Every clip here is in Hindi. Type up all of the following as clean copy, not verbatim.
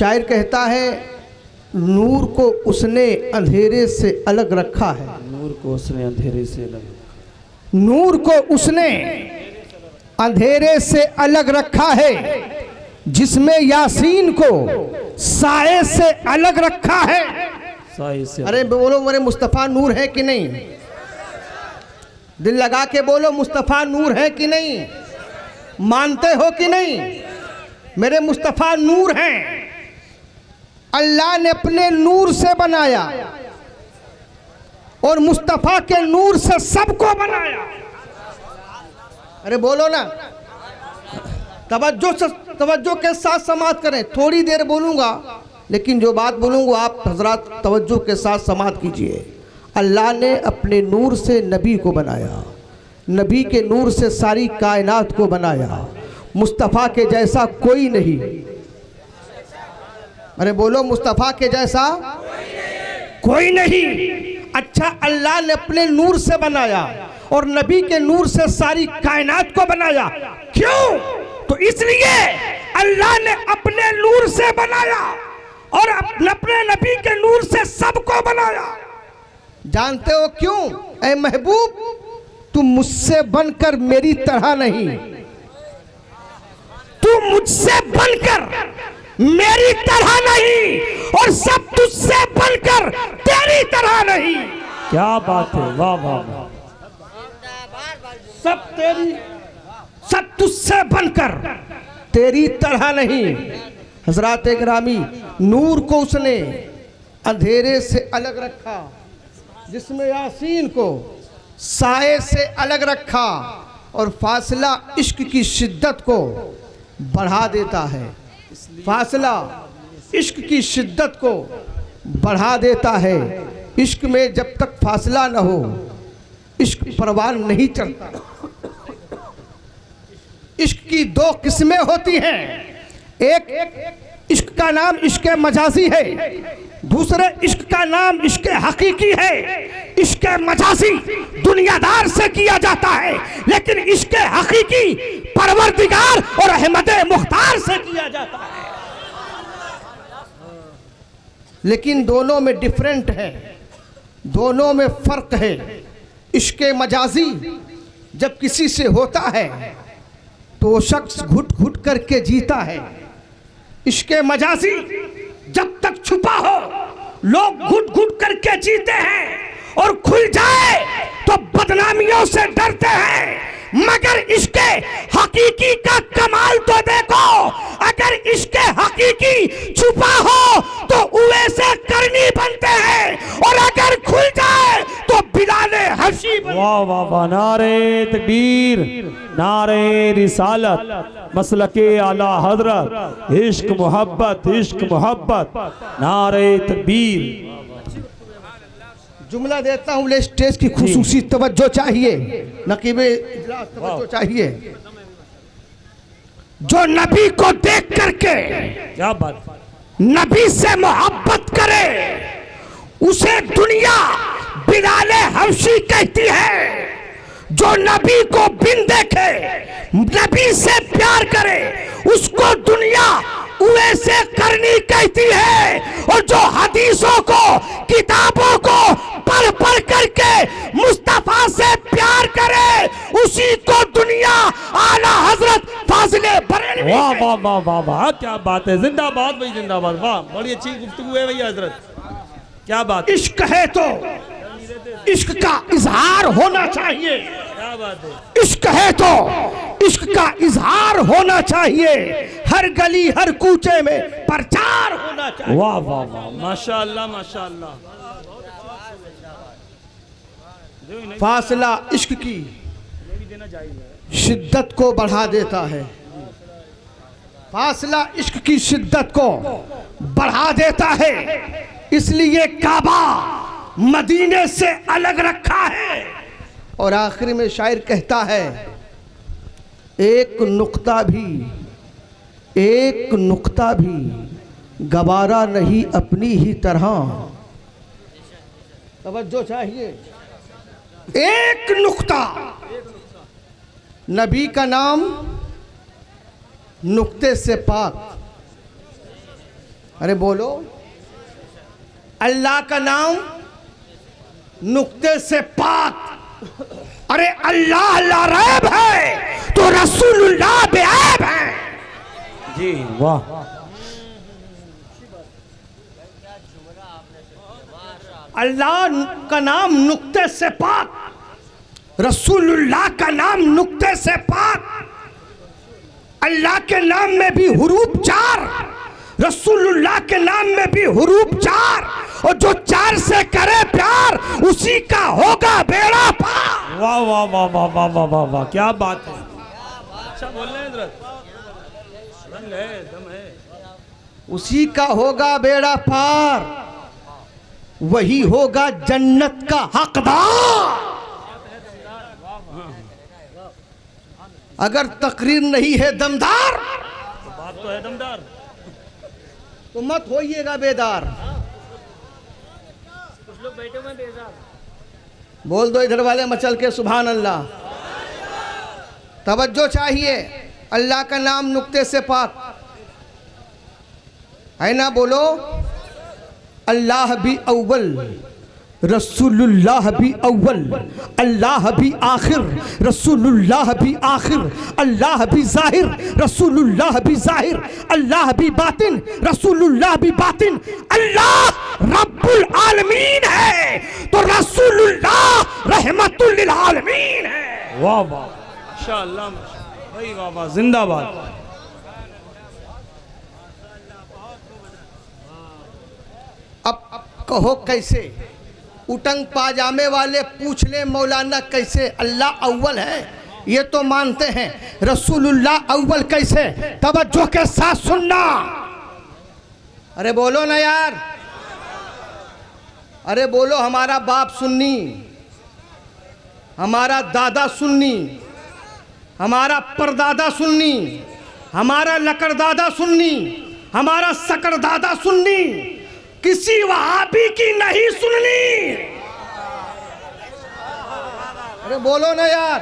शायर कहता है, नूर को उसने अंधेरे से अलग रखा है। नूर को उसने अंधेरे से अलग, नूर को उसने अंधेरे से अलग रखा है, जिसमें यासीन को साए से अलग रखा है। साए से। अरे बोलो, मेरे मुस्तफ़ा नूर है कि नहीं? दिल लगा के बोलो, मुस्तफ़ा नूर है कि नहीं? मानते हो कि नहीं? मेरे मुस्तफ़ा नूर हैं। अल्लाह ने अपने नूर से बनाया और मुस्तफ़ा के नूर से सबको बनाया। अरे बोलो ना, तवज्जो के साथ समात करें। थोड़ी देर बोलूँगा, लेकिन जो बात बोलूँगा आप हजरात तवज्जो के साथ समात कीजिए। अल्लाह ने अपने नूर से नबी को बनाया, नबी के नूर से सारी कायनात को बनाया। मुस्तफ़ा के जैसा कोई नहीं। अरे बोलो, मुस्तफ़ा के जैसा कोई नहीं। अच्छा, अल्लाह ने अपने नूर से बनाया और नबी के नूर से सारी कायनात को बनाया। क्यों? तो इसलिए अल्लाह ने अपने नूर से बनाया और अपने नबी के नूर से सबको बनाया। जानते हो क्यों? ऐ महबूब, तुम मुझसे बनकर मेरी तरह नहीं, तुम मुझसे बनकर मेरी तरह नहीं, और सब तुझसे बनकर तेरी तरह नहीं। क्या बात है, वाह वाह वाह। सब तुझसे बनकर तेरी तरह नहीं। हजरात गिरामी, नूर को उसने अंधेरे से अलग रखा, जिसमें यासीन को साए से अलग रखा, और फासला इश्क की शिद्दत को बढ़ा देता है। फासला इश्क की शिद्दत को बढ़ा देता है। इश्क में जब तक फासला न हो, इश्क परवान नहीं चढ़ता। इश्क की दो किस्में होती हैं। एक इश्क का नाम इश्क मजाजी है, दूसरे इश्क का नाम इश्क हकीकी है। इश्क मजाजी दुनियादार से किया जाता है, लेकिन इश्क हकीकी परवरदिगार और अहमद मुख्तार से किया जाता है। लेकिन दोनों में डिफरेंट है, दोनों में फर्क है। इश्क मजाजी जब किसी से होता है तो वो शख्स घुट घुट करके जीता है। इश्क मजाजी जब तक छुपा हो, लोग घुट घुट करके जीते हैं, और खुल जाए तो बदनामियों से डरते हैं। मगर इश्क हकीकी का कमाल तो देखो, अगर इश्क हकीकी छुपा हो तो उवे से करनी बनते हैं, और अगर खुल जाए तो बिलाले हबशी। वाह वाह वाह। नारे तकबीर, नारे रिसालत, मसलके आला हजरत, इश्क मोहब्बत, इश्क मोहब्बत, नारे तकबीर। जुमला देता हूँ, ले स्टेज की खुसूसी तवज्जो चाहिए, नकीबे इजलास तवज्जो चाहिए। जो नबी को देख करके, क्या बात, नबी से मोहब्बत करे, उसे दुनिया बिलाले हबशी कहती है। जो नबी को बिन देखे नबी से प्यार करे, उसको दुनिया उवे से करनी कहती है। और जो हदीसों को, किताबों को पढ़ पढ़ करके मुस्तफा से प्यार करे, उसी को दुनिया आला हजरत फाजिले बरेलवी। वाह वाह वाह वाह वाह, क्या बात है। जिंदाबाद भाई, जिंदाबाद। वाह, बड़ी अच्छी गुफ्तगू है भैया हजरत, क्या बात। इश्क है तो इश्क का इजहार होना चाहिए। क्या बात है। इश्क है तो इश्क का इजहार होना चाहिए। हर गली हर कूचे में प्रचार होना चाहिए। वाह वाह वाह, माशाअल्लाह माशाअल्लाह। फासला इश्क की शिद्दत को बढ़ा देता है। फासला इश्क की शिद्दत को बढ़ा देता है। इसलिए काबा मदीने से अलग रखा है। और आखिर में शायर कहता है, एक नुक्ता भी गवारा नहीं अपनी ही तरह। तवज्जो चाहिए। एक नुक्ता, नबी का नाम नुक्ते से पाक। अरे बोलो। अल्लाह का नाम नुक्ते से पाक। अरे अल्लाह लारैब है तो रसूलुल्लाह बेऐब है। जी वाह। अल्लाह का नाम नुक्ते से पाक, रसूलुल्लाह का नाम नुक्ते से पाक। अल्लाह के नाम में भी हुरूफ 4, रसूलुल्लाह के नाम में भी हुरूफ 4, और जो 4 से करे प्यार उसी का होगा बेड़ा पार। वाह वाह वाह वाह वाह वाह वाह वाह, क्या बात है। अच्छा बोल रहे हैं हजरत, रंग है, दम है। उसी का होगा बेड़ा पार, वही होगा जन्नत का हकदार। अगर तकरीर नहीं है दमदार तो बात तो है दमदार, तो मत होइएगा बेदार। कुछ लोग बैठे हुए बेजार। बोल दो इधर वाले मचल के सुभान अल्लाह। तवज्जो चाहिए। अल्लाह का नाम नुक्ते से पाक है ना। बोलो। अल्लाह भी अव्वल, रसूलुल्लाह भी अव्वल, अल्लाह भी आखिर, रसूलुल्लाह भी आखिर, अल्लाह भी जाहिर, रसूलुल्लाह भी जाहिर, अल्लाह भी बातिन, रसूलुल्लाह भी बातिन। अल्लाह रब्बुल आलमीन है तो रसूलुल्लाह रहमतुल लिल आलमीन है। वाह वाह माशाअल्लाह भाई, वाह वाह, जिंदाबाद। अब कहो कैसे? उटंग पाजामे वाले पूछ ले मौलाना कैसे? अल्लाह अव्वल है ये तो मानते हैं, रसूलुल्लाह अव्वल कैसे? तवज्जो के साथ सुनना। अरे बोलो ना यार, अरे बोलो। हमारा बाप सुन्नी, हमारा दादा सुन्नी, हमारा परदादा सुन्नी, हमारा लकड़दादा सुन्नी, हमारा सकरदादा सुन्नी, किसी वहाबी की नहीं सुननी। अरे बोलो ना यार,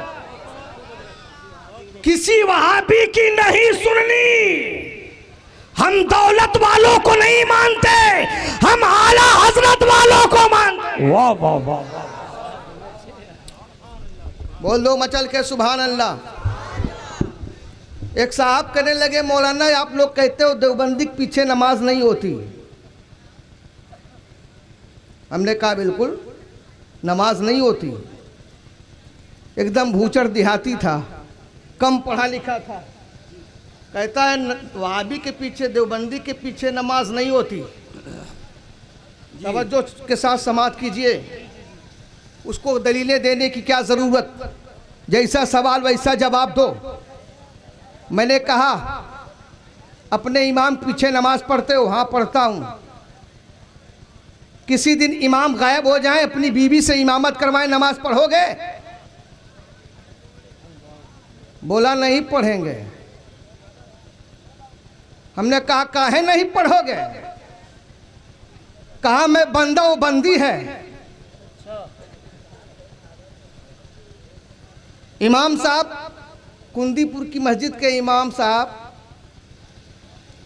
किसी वहाबी की नहीं सुननी। हम दौलत वालों को नहीं मानते, हम आला हजरत वालों को मानते। वाह वाह वाह वाह, बोल दो मचल के सुभान अल्लाह। एक साहब कहने लगे, मौलाना आप लोग कहते हो देवबंदी के पीछे नमाज नहीं होती। हमने कहा बिल्कुल नमाज नहीं होती। एकदम भूचर देहाती था, कम पढ़ा लिखा था। कहता है वहाबी के पीछे, देवबंदी के पीछे नमाज नहीं होती। तवज्जो के साथ समाअत कीजिए। उसको दलीलें देने की क्या ज़रूरत, जैसा सवाल वैसा जवाब दो। मैंने कहा अपने इमाम पीछे नमाज पढ़ते हो? हाँ पढ़ता हूँ। किसी दिन इमाम गायब हो जाए, अपनी बीवी से इमामत करवाएं, नमाज पढ़ोगे? बोला नहीं पढ़ेंगे। हमने कहा काहे नहीं पढ़ोगे? कहा मैं बंदा, वो बंदी है। इमाम साहब, कुंदीपुर की मस्जिद के इमाम साहब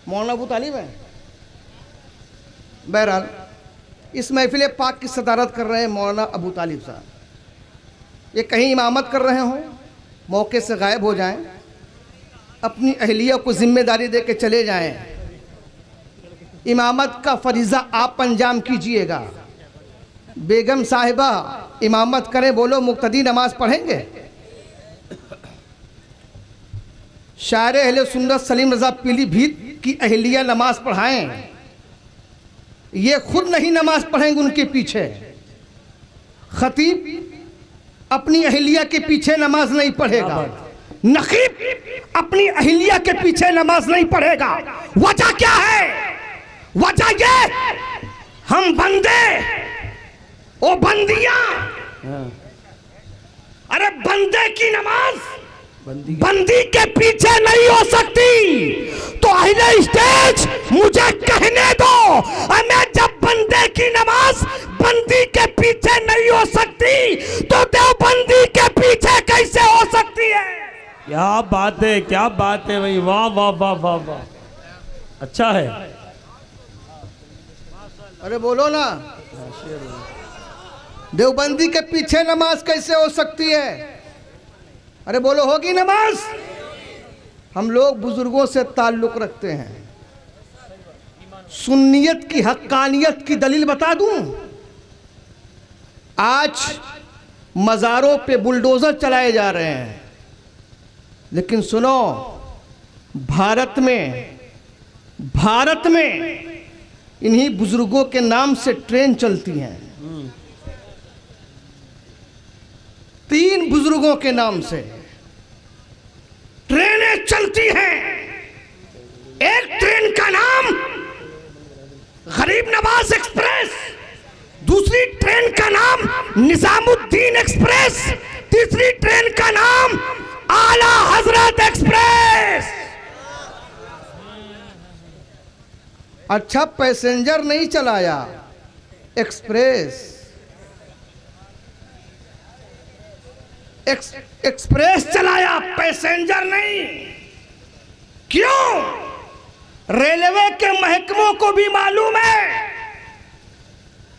मौलाना अबू तालिब हैं। बहरहाल इस महफिल पाक की सदारत कर रहे हैं मौलाना अबू तालिब साहब। ये कहीं इमामत कर रहे हों, मौके से गायब हो जाएं, अपनी अहलिया को जिम्मेदारी दे के चले जाएं। इमामत का फरीज़ा आप अंजाम कीजिएगा। बेगम साहिबा इमामत करें, बोलो मुक्तदी नमाज पढ़ेंगे? शायर अहले सुन्नत सलीम रज़ा पीलीभीत की अहलिया नमाज पढ़ाएं। ये खुद नहीं नमाज पढ़ेंगे, उनके पीछे खतीब अपनी अहलिया के पीछे नमाज नहीं पढ़ेगा, नकीब अपनी अहलिया के पीछे नमाज नहीं पढ़ेगा। वजह क्या है? वजह ये हम बंदे, ओ बंदियां। अरे बंदे की नमाज बंदी के पीछे नहीं हो सकती। तो अहले स्टेज मुझे कहने दो, मैं जब बंदे की नमाज बंदी के पीछे नहीं हो सकती तो देवबंदी के पीछे कैसे हो सकती है? क्या बात है, क्या बात है भाई, वाह वाह वाह वाह वाह, अच्छा है। अरे बोलो ना, देवबंदी के पीछे नमाज कैसे हो सकती है? अरे बोलो, होगी नमाज? हम लोग बुजुर्गों से ताल्लुक रखते हैं। सुन्नियत की हक्कानियत की दलील बता दूं। आज मज़ारों पे बुलडोज़र चलाए जा रहे हैं, लेकिन सुनो, भारत में इन्हीं बुजुर्गों के नाम से ट्रेन चलती हैं। 3 बुजुर्गों के नाम से ट्रेनें चलती हैं। एक ट्रेन का नाम गरीब नवाज एक्सप्रेस, दूसरी ट्रेन का नाम निजामुद्दीन एक्सप्रेस, तीसरी ट्रेन का नाम आला हजरत एक्सप्रेस। अच्छा, पैसेंजर नहीं चलाया, एक्सप्रेस एक्सप्रेस चलाया, पैसेंजर नहीं। क्यों? रेलवे के महकमों को भी मालूम है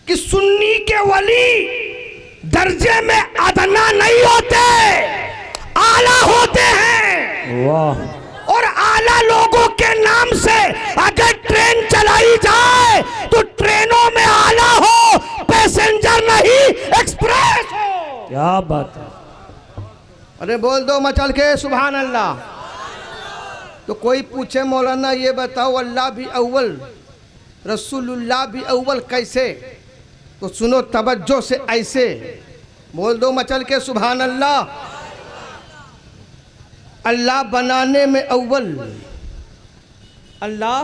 कि सुन्नी के वली दर्जे में अदना नहीं होते, आला होते हैं। वाह। और आला लोगों के नाम से अगर ट्रेन चलाई जाए तो ट्रेनों में आला हो, पैसेंजर नहीं, एक्सप्रेस हो। क्या बात है। अरे बोल दो मचल के सुभान अल्लाह। तो कोई पूछे मौलाना ये बताओ, अल्लाह भी अव्वल रसूलुल्लाह भी अव्वल कैसे? तो सुनो तवज्जो से, ऐसे बोल दो मचल के सुभान अल्लाह। अल्लाह बनाने में अव्वल, अल्लाह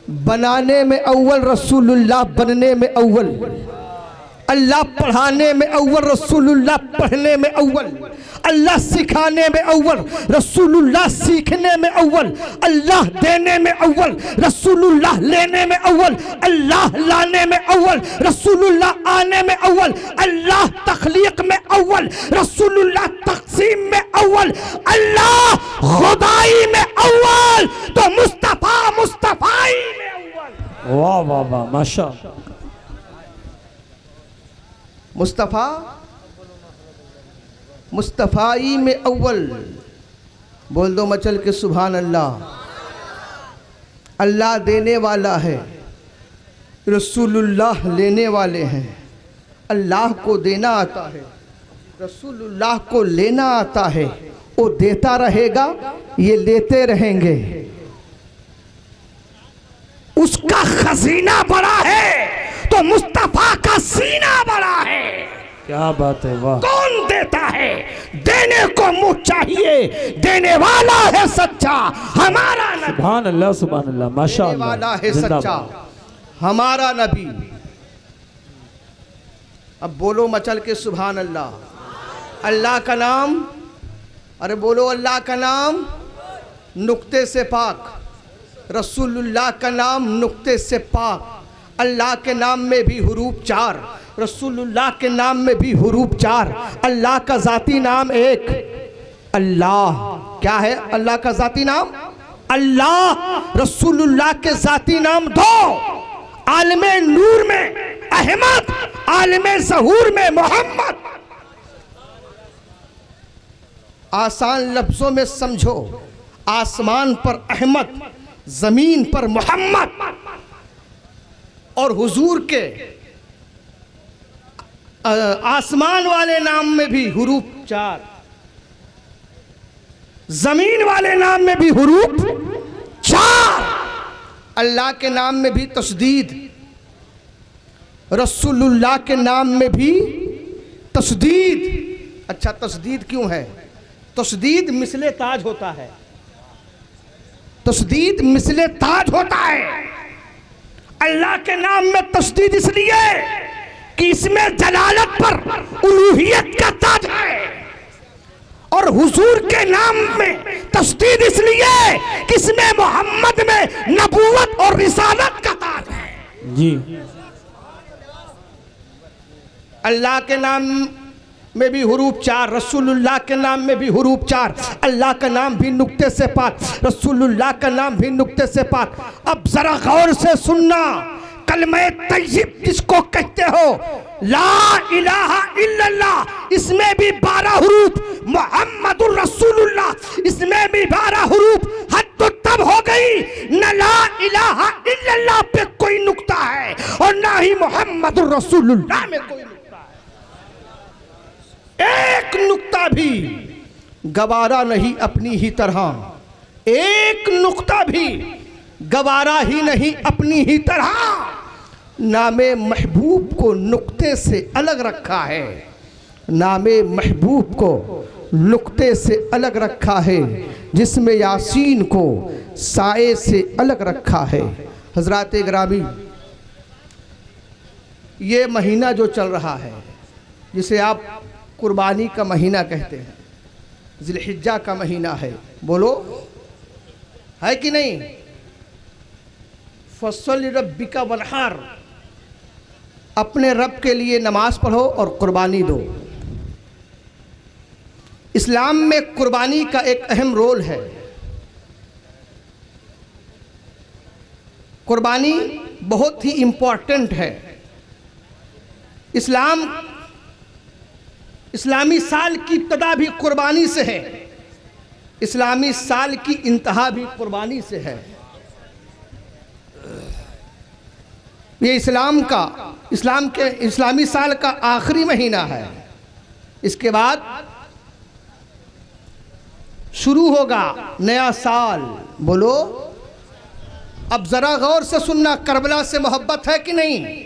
बनाने में अव्वल, रसूलुल्लाह बनने में अव्वल। अल्लाह पढ़ाने में अव्वल, रसूलुल्लाह पढ़ने में अव्वल। अल्लाह सिखाने में अव्वल, रसूलुल्लाह सीखने में अव्वल। अल्लाह देने में अव्वल, रसूलुल्लाह लेने में अव्वल। अल्लाह लाने में अव्वल, रसूलुल्लाह आने में अव्वल। अल्लाह तख्लीक में अव्वल, रसूलुल्लाह तक़सीम में अव्वल। अल्लाह खुदाई में अव्वल, तो मुस्तफ़ाई में अव्वल। वाह वाह वाह, माशाअल्लाह। मुस्तफ़ाई में अव्वल। बोल दो मचल के सुभान अल्लाह। अल्लाह देने वाला है, रसूलुल्लाह लेने वाले हैं। अल्लाह को देना आता है, रसूलुल्लाह को लेना आता है। वो देता रहेगा, ये लेते रहेंगे। उसका खजीना बड़ा है तो मुस्तफा का सीना बड़ा है। क्या बात है, वाह। कौन देता है? देने को मुँह चाहिए, देने वाला है सच्चा हमारा नबी। सुभान अल्लाह, सुभान अल्लाह, माशाअल्लाह। देने वाला है सच्चा हमारा नबी। अब बोलो मचल के सुभान अल्लाह। अल्लाह का नाम, अरे बोलो अल्लाह का नाम नुक्ते से पाक, रसूलुल्लाह का नाम नुक्ते से पाक। अल्लाह के नाम में भी हुरूफ 4, रसूलुल्लाह के नाम में भी हुरूफ 4। अल्लाह का ज़ाती नाम एक, अल्लाह। क्या है अल्लाह का ज़ाती नाम? अल्लाह। रसूलुल्लाह के ज़ाती नाम 2, आलमे नूर में अहमद, आलमे ज़हूर में मोहम्मद। आसान लफ्ज़ों में समझो, आसमान पर अहमद, ज़मीन पर मोहम्मद। और हुजूर के आसमान वाले नाम में भी हुरूफ 4, जमीन वाले नाम में भी हुरूफ 4। अल्लाह के नाम में भी तशदीद, रसूलुल्लाह के नाम में भी तशदीद। अच्छा, तशदीद क्यों है? तशदीद मिसले ताज होता है, तशदीद मिसले ताज होता है। अल्लाह के नाम में तशदीद इसलिए कि इसमें जलालत पर उलूहियत का ताज है, और हुजूर के नाम में तशदीद इसलिए कि इसमें मोहम्मद में नबूवत और रिसालत का ताज है। जी। अल्लाह के नाम में भी हुरूफ 4, रसूलुल्लाह के नाम में भी हुरूफ 4। अल्लाह का नाम भी नुक्ते से पाक, रसूलुल्लाह का नाम भी नुक्ते से पाक। अब जरा गौर से सुनना, कलमे तय्यब जिसको कहते हो, ला इलाहा इल्लल्लाह, इसमें भी 12 हरूफ, मुहम्मदुर रसूलुल्लाह इसमें भी 12 हरूफ। हद तो तब हो गई न ला इलाहा इल्लल्लाह पे कोई नुक्ता है और ना ही मुहम्मदुर रसूलुल्लाह में कोई नुक्ता है। एक नुक्ता भी गवारा नहीं अपनी ही तरह, एक नुक्ता भी गवारा ही नहीं अपनी ही तरह। नामे महबूब को नुक्ते से अलग रखा है, नामे महबूब को नुक्ते से अलग रखा है, जिसमें यासीन को साए से अलग रखा है। हजरात गिरामी, ये महीना जो चल रहा है जिसे आप कुर्बानी का महीना कहते हैं, ज़िलहिज्जा का महीना है, बोलो है कि नहीं? फस्सली रब्बिका वनहार, अपने रब के लिए नमाज पढ़ो और कुर्बानी दो। इस्लाम में कुर्बानी का एक अहम रोल है। कुर्बानी बहुत ही इम्पोर्टेंट है। इस्लामी साल की इब्तिदा भी कुर्बानी से है, इस्लामी साल की इंतहा भी कुर्बानी से है। ये इस्लामी साल का आखिरी महीना है। इसके बाद शुरू होगा नया साल। बोलो, अब जरा गौर से सुनना, करबला से मोहब्बत है कि नहीं?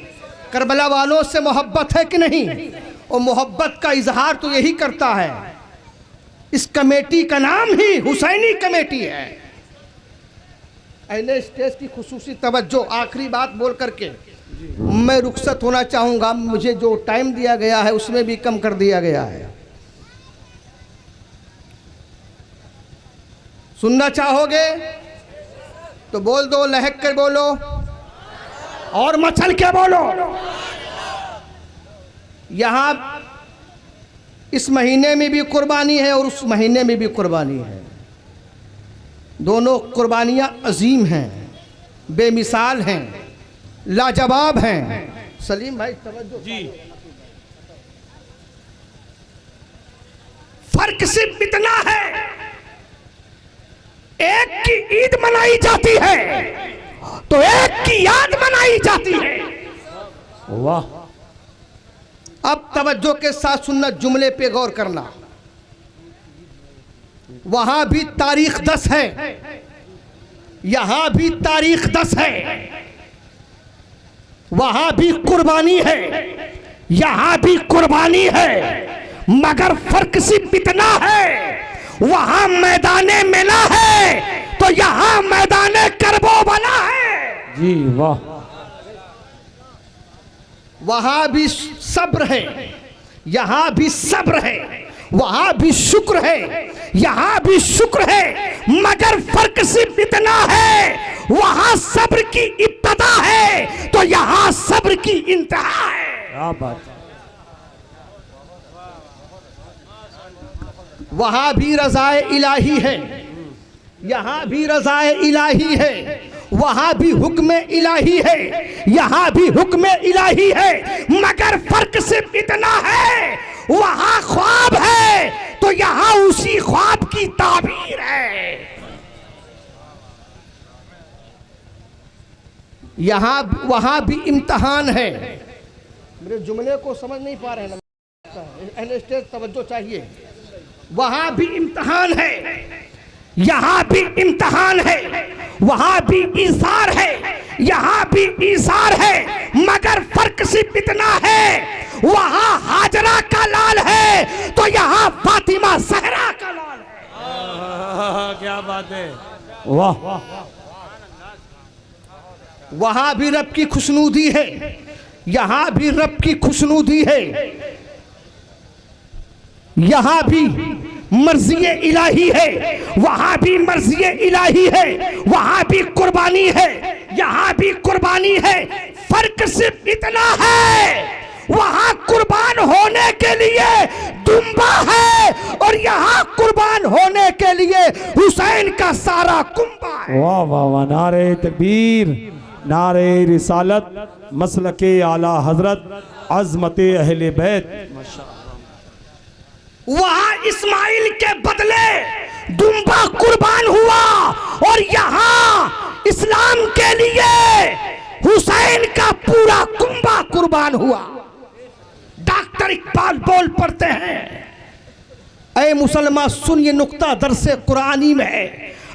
करबला वालों से मोहब्बत है कि नहीं? और मोहब्बत का इजहार तो यही करता है। इस कमेटी का नाम ही हुसैनी कमेटी है। अहले स्टेज की खुसूसी तवज्जो, आखिरी बात बोल करके मैं रुखसत होना चाहूँगा। मुझे जो टाइम दिया गया है उसमें भी कम कर दिया गया है। सुनना चाहोगे तो बोल दो, लहक कर बोलो और मचल के बोलो। यहाँ इस महीने में भी कुर्बानी है और उस महीने में भी कुर्बानी है। दोनों कुर्बानियाँ अजीम हैं, बेमिसाल हैं, लाजवाब हैं। सलीम भाई तवज्जो जी। फर्क सिर्फ इतना है, एक की ईद मनाई जाती है तो एक की याद मनाई जाती है। वाह। अब तवज्जो के साथ सुनना, जुमले पे गौर करना। वहां भी तारीख 10 है, यहां भी तारीख 10 है। वहां भी कुर्बानी है, यहां भी कुर्बानी है, मगर फर्क सिर्फ इतना है, वहां मैदाने मिला है तो यहां मैदाने करबो बना है। जी वाह। वहां भी सब्र है, यहां भी सब्र है, वहां भी शुक्र है, यहां भी शुक्र है, मगर फर्क सिर्फ इतना है, वहां सब्र की इब्तिदा है तो यहां सब्र की इंतहा है। क्या बात। वहां भी रज़ाए इलाही है, यहां भी रज़ाए इलाही है, वहां भी हुक्म इलाही है, यहां भी हुक्म इलाही है, मगर फर्क सिर्फ इतना है, वहां ख्वाब है तो यहां उसी ख्वाब की ताबीर है। यहां वहां भी इम्तिहान है। मेरे जुमले को समझ नहीं पा रहे हैं, अहले स्टेज तवज्जो चाहिए। वहां भी इम्तिहान है, यहां भी इम्तिहान है, वहां भी ईसार है, यहां भी ईसार है, मगर फर्क सिर्फ इतना है, वहां हाजरा का लाल है तो यहां फातिमा सहरा का लाल है। क्या बात है, वाह। वहां भी रब की खुशनुदी है, यहां भी रब की खुशनुदी है, यहां भी मर्जी इलाही है, वहां भी मर्जी इलाही है, वहां भी कुर्बानी है, यहां भी कुर्बानी है। फर्क सिर्फ इतना है, वहां कुर्बान होने के लिए दुम्बा है और यहां कुर्बान होने के लिए हुसैन का सारा कुंबा है। वाह वाह वाह, नारे तकबीर, नारे रिसालत मसलके आला हजरत अजमत अहले बैत। वहां इस्माइल के बदले दुम्बा कुर्बान हुआ और यहां इस्लाम के लिए हुसैन का पूरा कुंबा कुर्बान हुआ। डॉक्टर इकबाल बोल पड़ते हैं, ऐ मुसलमान सुन ये नुक्ता दरसे कुरानी में है,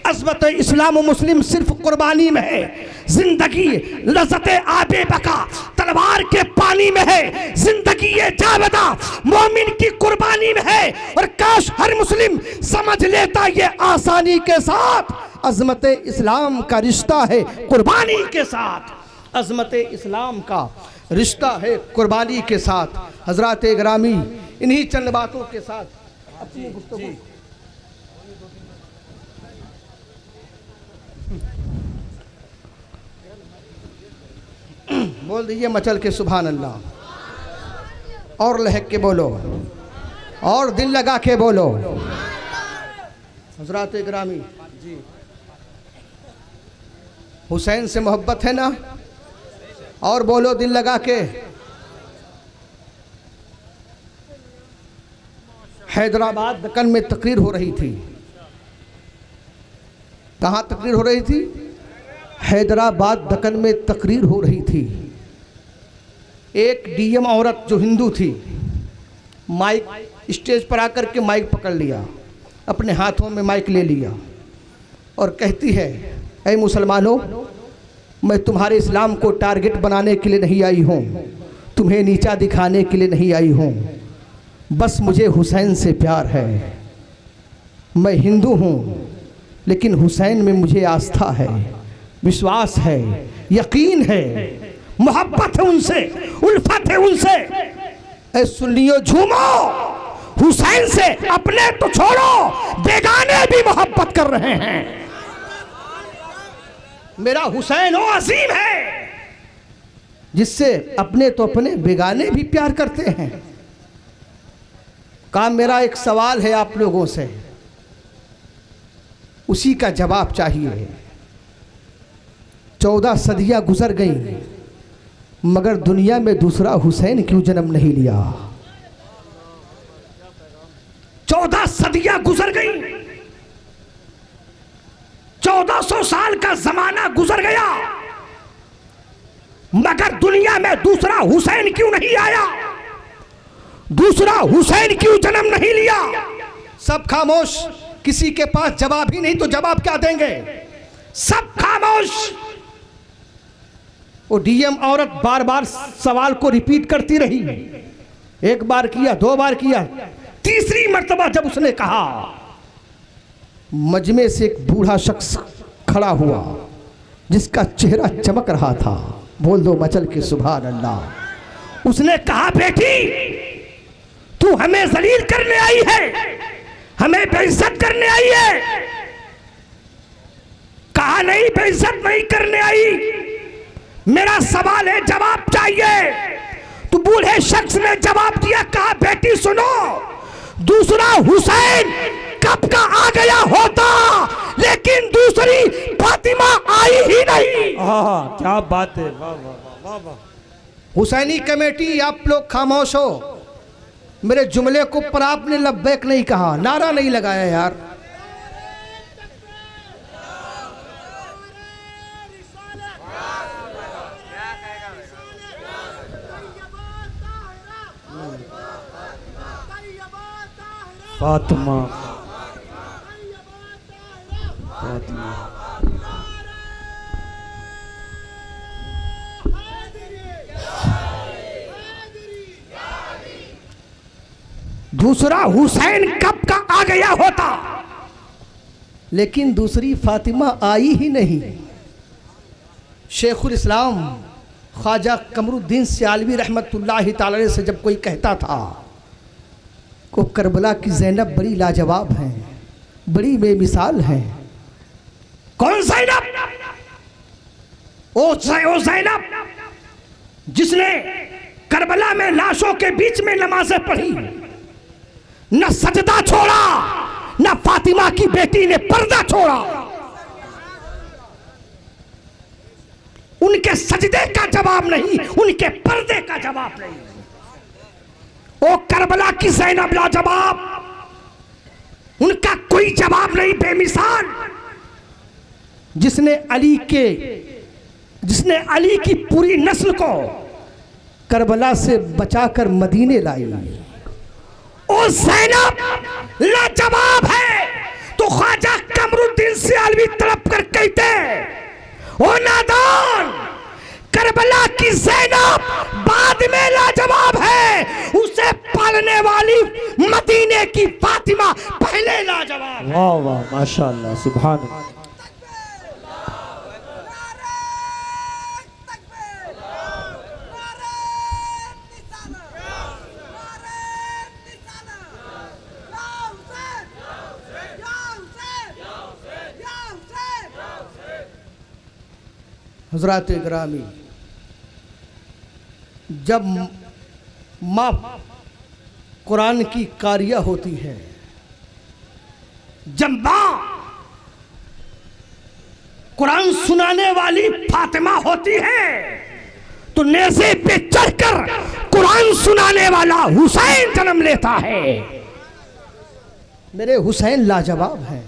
अज़मत इस्लाम मुस्लिम सिर्फ कुर्बानी में है। जिंदगी लज़्ज़त आबे बका तलवार के पानी में है, जिंदगी ये जावेदा मोमिन की कुर्बानी में है। और काश हर मुस्लिम समझ लेता ये आसानी के साथ, अज़मत इस्लाम का रिश्ता है कुर्बानी के साथ। अज़मत इस्लाम का रिश्ता है कुर्बानी के साथ। हजरात गिरामी, इन्हीं चंद बातों के साथ अपनी गुफ्तगू बोल दीजिए मचल के सुभान अल्लाह, और लहक के बोलो और दिल लगा के बोलो। हजरात गिरामी, हुसैन से मोहब्बत है ना, और बोलो दिल लगा के। हैदराबाद दक्कन में तकरीर हो रही थी। कहाँ तकरीर हो रही थी? हैदराबाद दक्कन में तकरीर हो रही थी। एक डीएम औरत जो हिंदू थी, माइक स्टेज पर आकर के माइक पकड़ लिया, अपने हाथों में माइक ले लिया और कहती है, ऐ मुसलमानों, मैं तुम्हारे इस्लाम को टारगेट बनाने के लिए नहीं आई हूँ, तुम्हें नीचा दिखाने के लिए नहीं आई हूँ, बस मुझे हुसैन से प्यार है। मैं हिंदू हूँ लेकिन हुसैन में मुझे आस्था है, विश्वास है, यकीन है, मोहब्बत है उनसे, उल्फत है उनसे। ऐ सुन्नियों झूमो, हुसैन से अपने तो छोड़ो बेगाने भी मोहब्बत कर रहे हैं। मेरा हुसैन वो अजीम है जिससे अपने तो अपने बेगाने भी प्यार करते हैं। काम मेरा एक सवाल है आप लोगों से, उसी का जवाब चाहिए। 14 सदियां गुजर गई मगर दुनिया में दूसरा हुसैन क्यों जन्म नहीं लिया? 14 सदियां गुजर गई, 1400 साल का जमाना गुजर गया मगर दुनिया में दूसरा हुसैन क्यों नहीं आया? दूसरा हुसैन क्यों जन्म नहीं लिया? सब खामोश, किसी के पास जवाब ही नहीं तो जवाब क्या देंगे? सब खामोश। वो डीएम औरत बार बार सवाल को रिपीट करती रही, एक बार किया, 2 बार किया, तीसरी मर्तबा जब उसने कहा, मजमे से एक बूढ़ा शख्स खड़ा हुआ जिसका चेहरा चमक रहा था। बोल दो मचल के सुभान अल्लाह। उसने कहा, बेटी तू हमें जलील करने आई है, हमें बेइज्जत करने आई है? कहा नहीं, बेइज्जत नहीं करने आई, मेरा सवाल है, जवाब चाहिए। तो बूढ़े शख्स ने जवाब दिया, कहा बेटी सुनो, दूसरा हुसैन कब का आ गया होता लेकिन दूसरी फातिमा आई ही नहीं। क्या बात है, वाह वाह वाह वाह। हुसैनी कमेटी आप लोग खामोश हो, मेरे जुमले को पर आपने लब्बैक नहीं कहा, नारा नहीं लगाया यार। फातिमा फातिमा दूसरा हुसैन कब का आ गया होता लेकिन दूसरी फातिमा आई ही नहीं। शेखुल इस्लाम ख्वाजा कमरुद्दीन सियालवी रहमतुल्लाहि ताला अलैह से जब कोई कहता था को करबला की ज़ैनब बड़ी लाजवाब हैं, बड़ी बेमिसाल हैं। कौन ज़ैनब? ओ ज़ैनब जिसने करबला में लाशों के बीच में नमाजें पढ़ी, न सजदा छोड़ा, न फातिमा की बेटी ने पर्दा छोड़ा। उनके सजदे का जवाब नहीं, उनके पर्दे का जवाब नहीं। ओ करबला की ज़ैनब लाजवाब, उनका कोई जवाब नहीं, बेमिसाल। जिसने अली की पूरी नस्ल को करबला से बचाकर मदीने लाई, ओ ज़ैनब लाजवाब है। तो ख्वाजा कमरुद्दीन सियालवी तड़प कर कहते, ओ नादान, करबला की ज़ैनब बाद में लाजवाब है, उसे पालने वाली मदीने की फातिमा पहले लाजवाब है। वाह वाह, माशाअल्लाह, सुभान अल्लाह। हज़रात गिरामी, जब माँ कुरान की कारिया होती है, जब माँ कुरान सुनाने वाली फातिमा होती है, तो नेज़े पे चढ़कर कुरान सुनाने वाला हुसैन जन्म लेता है। मेरे हुसैन लाजवाब हैं,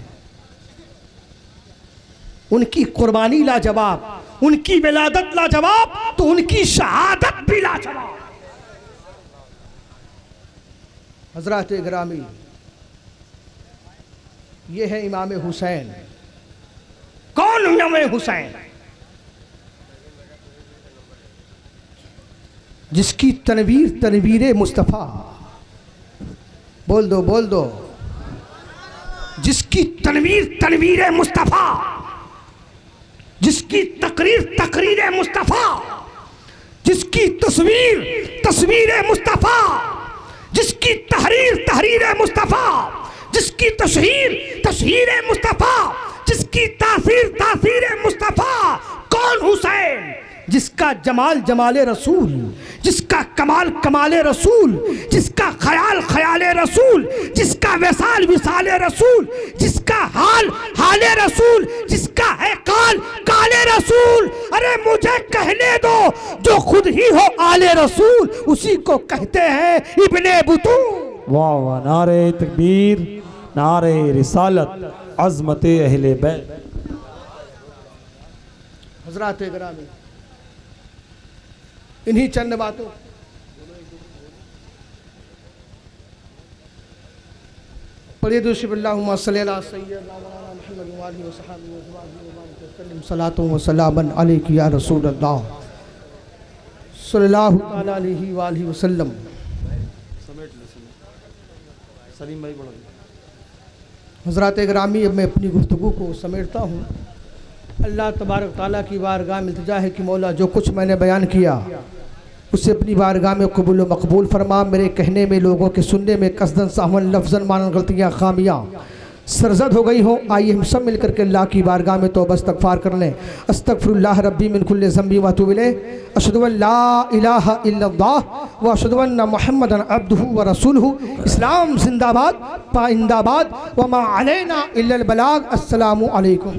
उनकी कुर्बानी लाजवाब, उनकी विलादत लाजवाब, तो उनकी शहादत भी लाजवाब। हज़रात गिरामी, ये है इमाम हुसैन। कौन इमाम हुसैन? जिसकी तनवीर मुस्तफ़ा, बोल दो, जिसकी तनवीर मुस्तफ़ा, जिसकी तकरीर मुस्तफ़ा, जिसकी तस्वीर मुस्तफ़ा, जिसकी तहरीर मुस्तफ़ा, जिसकी तशहीर मुस्तफ़ा, जिसकी तासीर मुस्तफ़ा। कौन हुसैन? जिसका जमाल रसूल, जिसका कमाल रसूल, जिसका ख्याल रसूल, जिसका विसाल रसूल, जिसका हाल रसूल, जिसका है काल रसूल। अरे मुझे कहने दो, जो खुद ही हो आले रसूल, उसी को कहते हैं इब्ने बुतूल। वाह वाह, नारे तकबीर, नारे रिसालत, अज़मत अहले बैत। हज़रात गिरामी, इन्हीं चंद बातों पढ़िए दुरूद सलातो व सलामन अलैका या रसूल अल्लाह सल्लल्लाहु अलैहि वसल्लम। हज़रात गिरामी, अब मैं अपनी गुफ्तगू को समेटता हूँ। अल्लाह तबारक ताला की बारगाह में इल्तिजा है कि मौला, जो कुछ मैंने बयान किया उसे अपनी बारगाह में कबूल व मकबूल फरमा। मेरे कहने में, लोगों के सुनने में कसदन साहवन लफ्ज़न मानन गलतियाँ खामियाँ सरजद हो गई हो, आइए हम सब मिलकर के अल्लाह की बारगाह में तौबा इस्तग़फ़ार कर लें। अस्तग़फ़िरुल्लाह रब्बी मिन कुल्लि ज़ंबी व अतूबु इलैह। अशहदु अन ला इलाहा इल्लल्लाह व अशहदु अन्ना मुहम्मदन अब्दुहु व रसूलुहु। इस्लाम जिंदाबाद, पाइंदाबाद, व मा अलैना इल्लल बलाग। अस्सलामु अलैकुम।